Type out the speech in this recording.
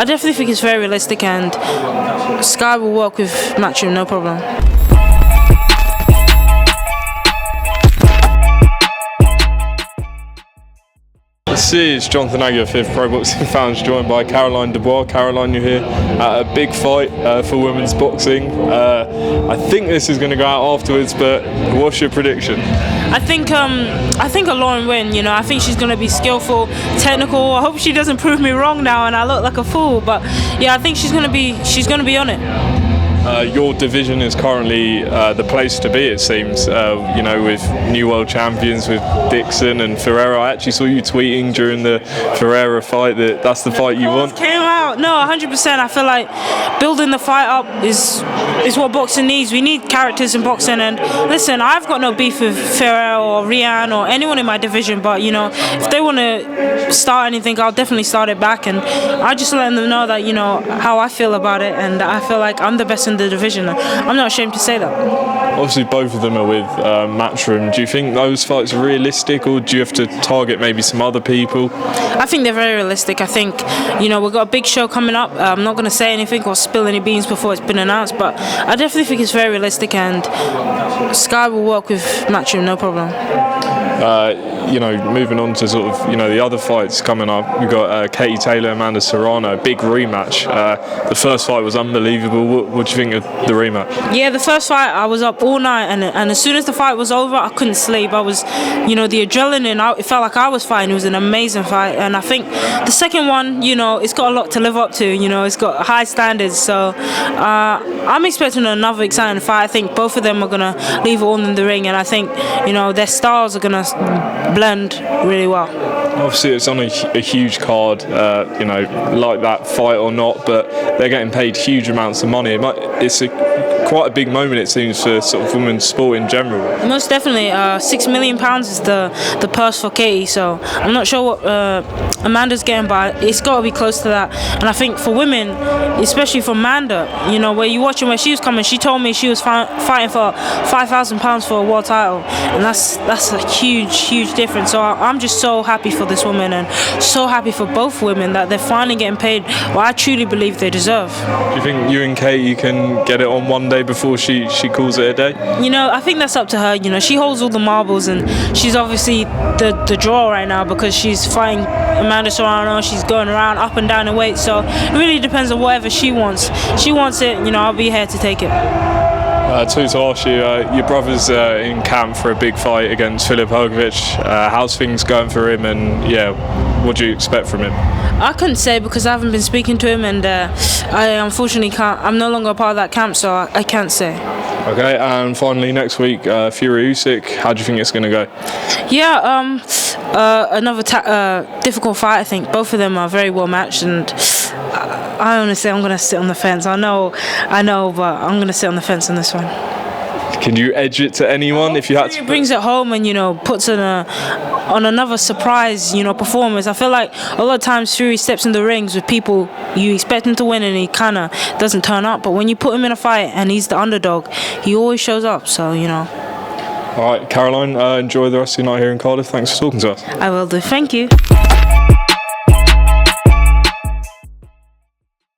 I definitely think it's very realistic, and Sky will work with Matchroom, no problem. This is Jonathan Aguilar, 5th Pro Boxing Fans, joined by Caroline Dubois. Caroline, you're here at a big fight for women's boxing. I think this is going to go out afterwards, but what's your prediction? I think a Lauren win. You know, I think she's going to be skillful, technical. I hope she doesn't prove me wrong now and I look like a fool. But yeah, I think she's going to be on it. Your division is currently the place to be, it seems. You know, with new world champions, with Dixon and Ferreira. I actually saw you tweeting during the Ferreira fight that that's the fight you want. Came out. No, 100%. I feel like building the fight up is what boxing needs. We need characters in boxing. And listen, I've got no beef with Ferreira or Rhiannon or anyone in my division. But you know, if they want to start anything, I'll definitely start it back. And I just let them know that, you know, how I feel about it, and I feel like I'm the best in the division. I'm not ashamed to say that. Obviously both of them are with Matchroom. Do you think those fights are realistic, or do you have to target maybe some other people? I think they're very realistic. I think, you know, we've got a big show coming up. I'm not going to say anything or spill any beans before it's been announced, but I definitely think it's very realistic, and Sky will work with Matchroom, no problem. You know, moving on to sort of, you know, the other fights coming up, we've got Katie Taylor, Amanda Serrano, big rematch. The first fight was unbelievable. What do you think of the rematch? Yeah, the first fight, I was up all night, and as soon as the fight was over, I couldn't sleep. I was, you know, the adrenaline, it felt like I was fighting. It was an amazing fight, and I think the second one, you know, it's got a lot to live up to. You know, it's got high standards, so I'm expecting another exciting fight. I think both of them are going to leave it all in the ring, and I think, you know, their styles are going to blend really well. Obviously it's on a huge card, you know, like that fight or not, but they're getting paid huge amounts of money. It's quite a big moment, it seems, for sort of women's sport in general. Most definitely. £6 million is the purse for Katie, so I'm not sure what Amanda's getting, but it's got to be close to that. And I think for women, especially for Amanda, you know, where you watching where she was coming, she told me she was fighting for £5,000 for a world title, and that's a huge difference. So I'm just so happy for this woman, and so happy for both women that they're finally getting paid what I truly believe they deserve. Do you think you and Katie can get it on one day before she calls it a day? You know, I think that's up to her. You know, she holds all the marbles, and she's obviously the draw right now because she's fighting Amanda Serrano. She's going around up and down in weight, so it really depends on whatever she wants. She wants it, you know, I'll be here to take it. To ask you, your brother's in camp for a big fight against Filip Hrgovic. How's things going for him, and yeah, what do you expect from him? I couldn't say because I haven't been speaking to him, and I unfortunately can't. I'm no longer a part of that camp, so I can't say. Okay, and finally next week, Fury Usyk. How do you think it's going to go? Yeah, another difficult fight. I think both of them are very well matched, and I honestly, I'm going to sit on the fence. I know, but I'm going to sit on the fence on this one. Can you edge it to anyone if you had to? It brings it home and, you know, puts on another surprise, you know, performance. I feel like a lot of times Fury steps in the rings with people you expect him to win and he kind of doesn't turn up. But when you put him in a fight and he's the underdog, he always shows up. So, you know. All right, Caroline, enjoy the rest of your night here in Cardiff. Thanks for talking to us. I will do. Thank you.